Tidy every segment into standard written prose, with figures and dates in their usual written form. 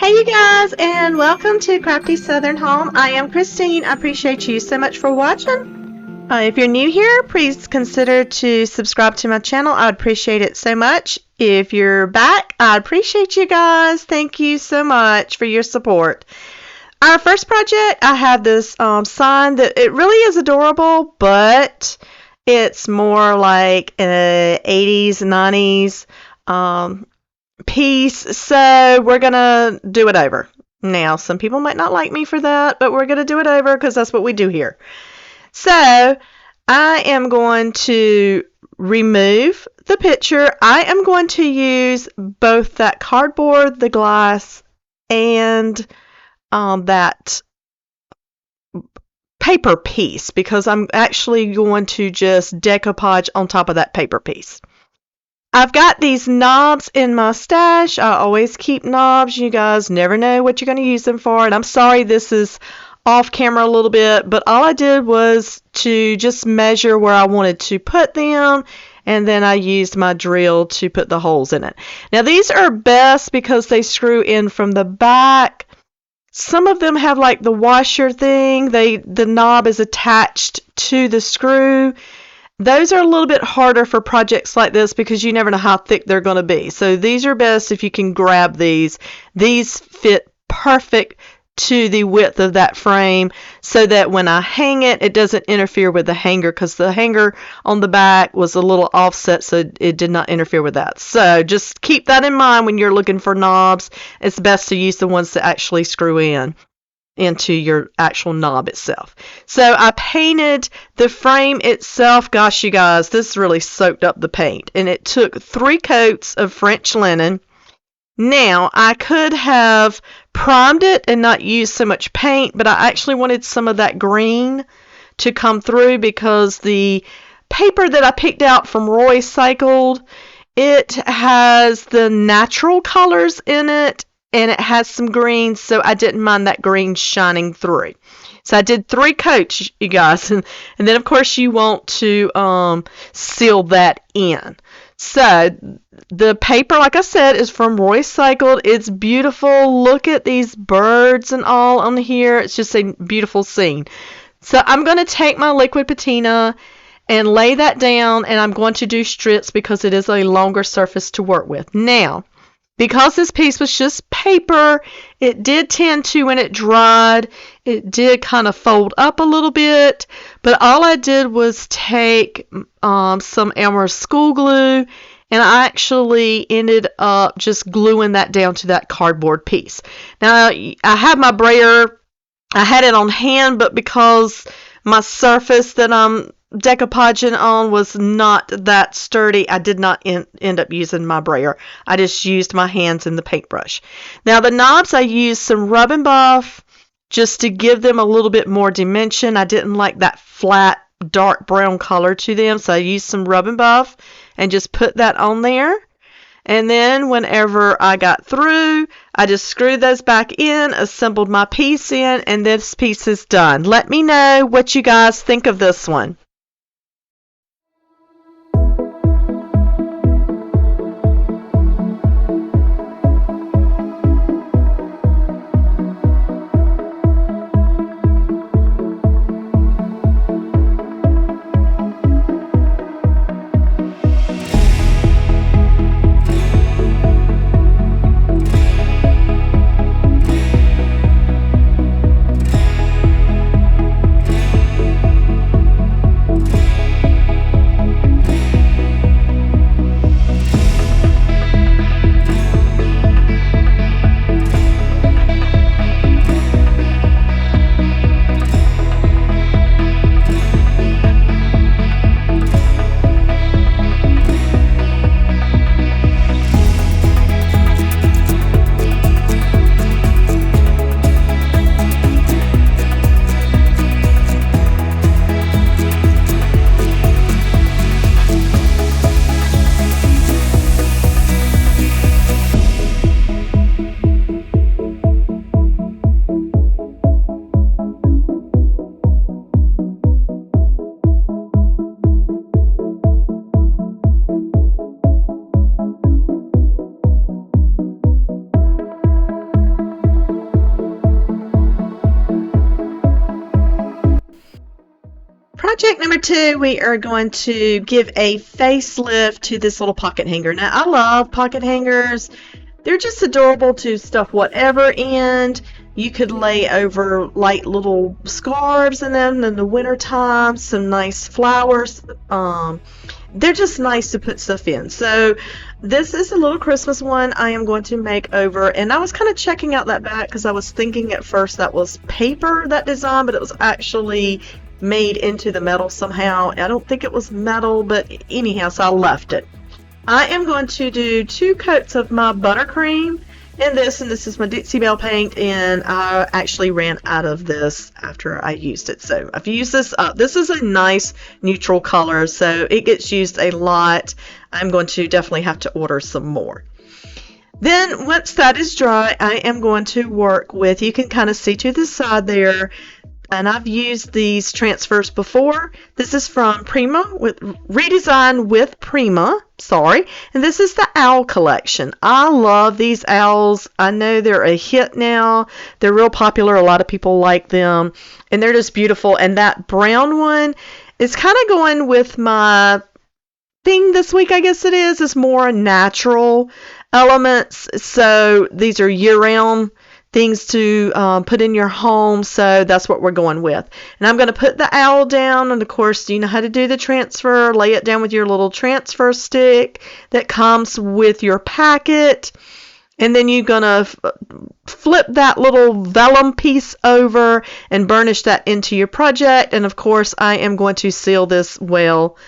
Hey, you guys, and welcome to Crafty Southern Home. I am Christine. I appreciate you so much for watching. If you're new here, please consider to subscribe to my channel. I'd appreciate it so much. If you're back, I appreciate you guys. Thank you so much for your support. Our first project, I have this sign that it really is adorable, but it's more like a 80s, 90s piece, so we're gonna do it over. Now, some people might not like me for that, but we're gonna do it over because that's what we do here. So, I am going to remove the picture. I am going to use both that cardboard, the glass, and that paper piece because I'm actually going to just decoupage on top of that paper piece. I've got these knobs in my stash. I always keep knobs. You guys never know what you're going to use them for. And I'm sorry this is off camera a little bit, but all I did was to just measure where I wanted to put them, and then I used my drill to put the holes in it. Now these are best because they screw in from the back. Some of them have like the washer thing. The knob is attached to the screw. Those are a little bit harder for projects like this because you never know how thick they're going to be. So these are best if you can grab these. These fit perfect to the width of that frame so that when I hang it, it doesn't interfere with the hanger because the hanger on the back was a little offset, so it did not interfere with that. So just keep that in mind when you're looking for knobs. It's best to use the ones that actually screw in into your actual knob itself. So I painted the frame itself. Gosh, you guys, this really soaked up the paint, and it took 3 coats of French linen. Now, I could have primed it and not used so much paint, but I actually wanted some of that green to come through because the paper that I picked out from Roycycled, it has the natural colors in it, and it has some green, so I didn't mind that green shining through. So I did 3 coats, you guys, and then of course you want to seal that in. So the paper, like I said, is from Roycycled. It's beautiful. Look at these birds and all on here. It's just a beautiful scene. So I'm going to take my liquid patina and lay that down, and I'm going to do strips because it is a longer surface to work with. Now, because this piece was just paper, it did tend to, when it dried, it did kind of fold up a little bit. But all I did was take some Elmer's school glue, and I actually ended up just gluing that down to that cardboard piece. Now, I had my brayer, I had it on hand, but because my surface that I'm decoupaging on was not that sturdy, I did not end up using my brayer. I just used my hands and the paintbrush. Now the knobs, I used some rub and buff just to give them a little bit more dimension. I didn't like that flat dark brown color to them, so I used some rub and buff and just put that on there. And then whenever I got through, I just screwed those back in, assembled my piece in, and this piece is done. Let me know what you guys think of this one. project number 2, we are going to give a facelift to this little pocket hanger. Now, I love pocket hangers. They're just adorable to stuff whatever in. You could lay over light little scarves in them in the winter time, some nice flowers. They're just nice to put stuff in. So this is a little Christmas one I am going to make over. And I was kind of checking out that back because I was thinking at first that was paper, that design, but it was actually made into the metal somehow. I don't think it was metal, but anyhow, so I left it. I am going to do 2 coats of my buttercream in this, and this is my Dixie Belle paint, and I actually ran out of this after I used it. So I've used this up. This is a nice neutral color, so it gets used a lot. I'm going to definitely have to order some more. Then once that is dry, I am going to work with, you can kind of see to the side there, and I've used these transfers before. This is from Prima, with redesigned with Prima, and this is the owl collection. I love these owls. I know they're a hit now. They're real popular. A lot of people like them, and they're just beautiful. And that brown one is kind of going with my thing this week, I guess it is more natural elements. So these are year-round things to put in your home, so that's what we're going with. And I'm going to put the owl down, and of course you know how to do the transfer. Lay it down with your little transfer stick that comes with your packet, and then you're going to flip that little vellum piece over and burnish that into your project. And of course I am going to seal this well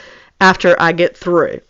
after I get through.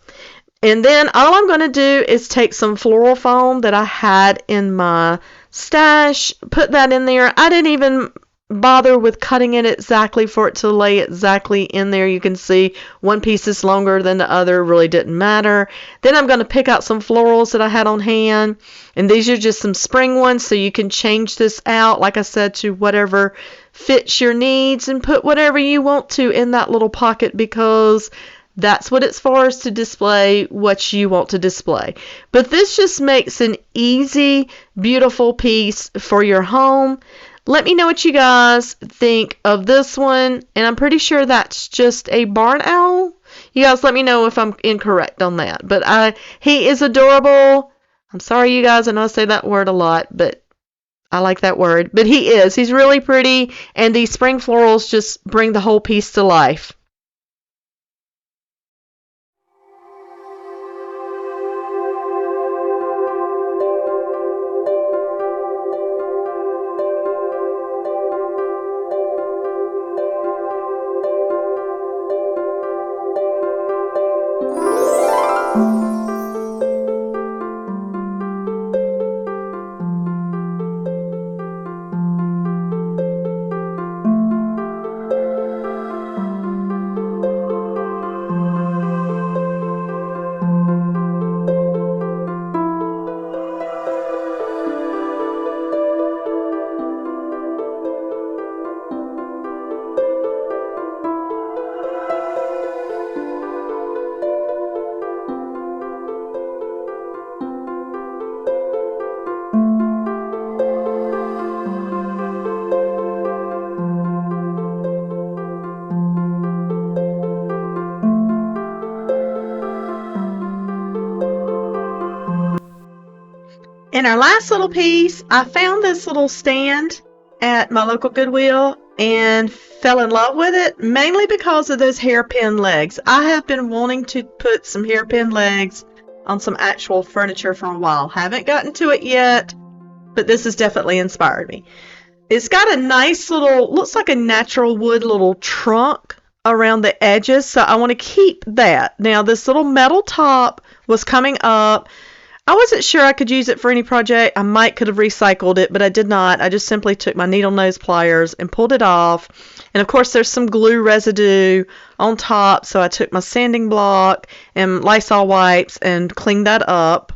And then all I'm going to do is take some floral foam that I had in my stash, put that in there. I didn't even bother with cutting it exactly for it to lay exactly in there. You can see one piece is longer than the other, really didn't matter. Then I'm going to pick out some florals that I had on hand, and these are just some spring ones, so you can change this out, like I said, to whatever fits your needs, and put whatever you want to in that little pocket, because that's what it's for, is to display what you want to display. But this just makes an easy, beautiful piece for your home. Let me know what you guys think of this one. And I'm pretty sure that's just a barn owl. You guys let me know if I'm incorrect on that. But he is adorable. I'm sorry, you guys. I know I say that word a lot, but I like that word. But he is. He's really pretty. And these spring florals just bring the whole piece to life. In our last little piece, I found this little stand at my local Goodwill and fell in love with it, mainly because of those hairpin legs. I have been wanting to put some hairpin legs on some actual furniture for a while. Haven't gotten to it yet, but this has definitely inspired me. It's got a nice little, looks like a natural wood little trunk around the edges, so I want to keep that. Now, this little metal top was coming up. I wasn't sure I could use it for any project. I could have recycled it, but I did not. I just simply took my needle nose pliers and pulled it off. And of course there's some glue residue on top, so I took my sanding block and Lysol wipes and cleaned that up.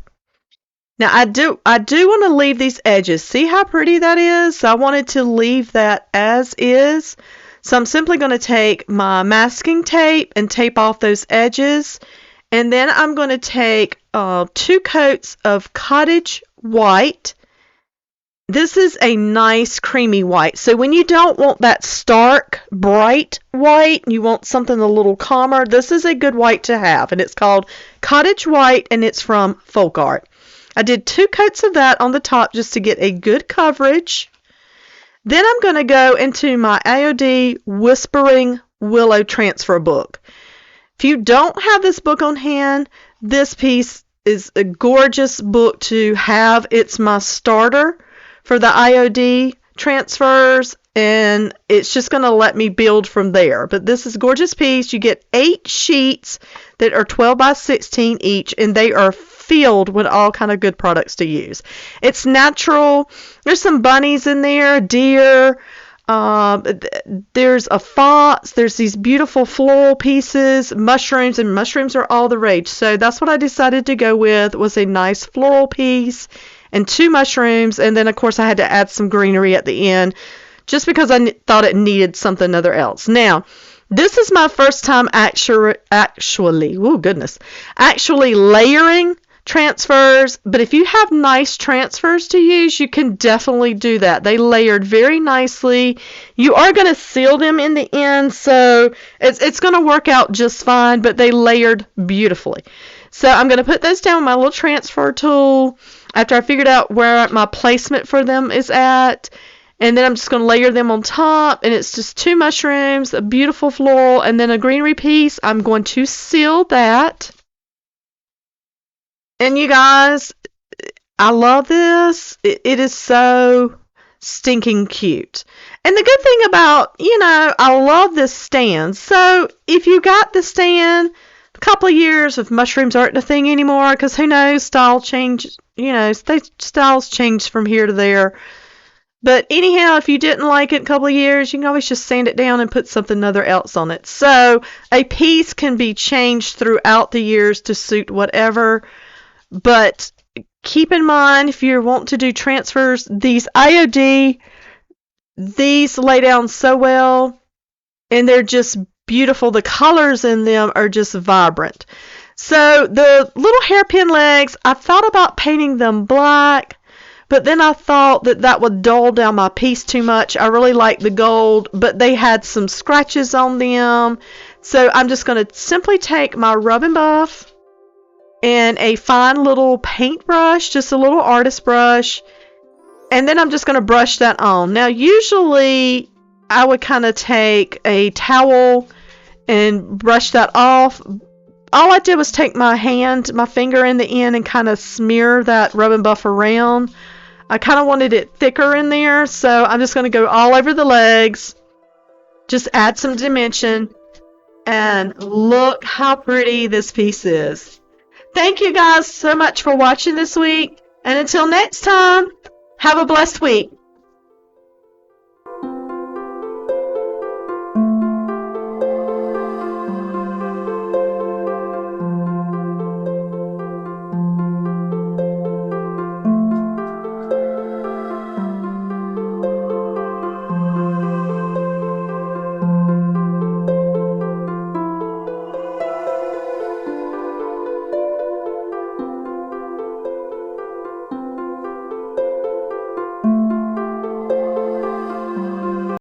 Now I do want to leave these edges. See how pretty that is? So I wanted to leave that as is. So I'm simply going to take my masking tape and tape off those edges. And then I'm going to take 2 coats of cottage white This is a nice creamy white. So when you don't want that stark, bright white, you want something a little calmer, this is a good white to have. And it's called Cottage White, and it's from Folk Art. I did 2 coats of that on the top just to get a good coverage. Then I'm going to go into my AOD Whispering Willow Transfer book. If you don't have this book on hand, this piece is a gorgeous book to have. It's my starter for the IOD transfers, and it's just going to let me build from there. But this is a gorgeous piece. You get 8 sheets that are 12 by 16 each, and they are filled with all kind of good products to use. It's natural. There's some bunnies in there, deer. There's a fox. There's these beautiful floral pieces, mushrooms, and mushrooms are all the rage. So that's what I decided to go with, was a nice floral piece and 2 mushrooms, and then of course I had to add some greenery at the end just because I thought it needed something other else. Now, this is my first time actually layering transfers, but if you have nice transfers to use, you can definitely do that. They layered very nicely. You are going to seal them in the end, so it's going to work out just fine, but they layered beautifully. So I'm going to put those down with my little transfer tool after I figured out where my placement for them is at. And then I'm just going to layer them on top, and it's just 2 mushrooms, a beautiful floral, and then a greenery piece. I'm going to seal that. And you guys, I love this. It is so stinking cute. And the good thing about, I love this stand. So if you got the stand, a couple of years if mushrooms aren't a thing anymore, because who knows, styles change from here to there. But anyhow, if you didn't like it in a couple of years, you can always just sand it down and put something other else on it. So a piece can be changed throughout the years to suit whatever. But keep in mind, if you want to do transfers, these IOD, these lay down so well, and they're just beautiful. The colors in them are just vibrant. So the little hairpin legs, I thought about painting them black, but then I thought that would dull down my piece too much. I really like the gold, but they had some scratches on them. So I'm just going to simply take my Rub and Buff and a fine little paintbrush, just a little artist brush, and then I'm just going to brush that on. Now, usually I would kind of take a towel and brush that off. All I did was take my finger in the end, and kind of smear that Rub and Buff around. I kind of wanted it thicker in there, so I'm just going to go all over the legs, just add some dimension, and look how pretty this piece is. Thank you guys so much for watching this week, and until next time, have a blessed week.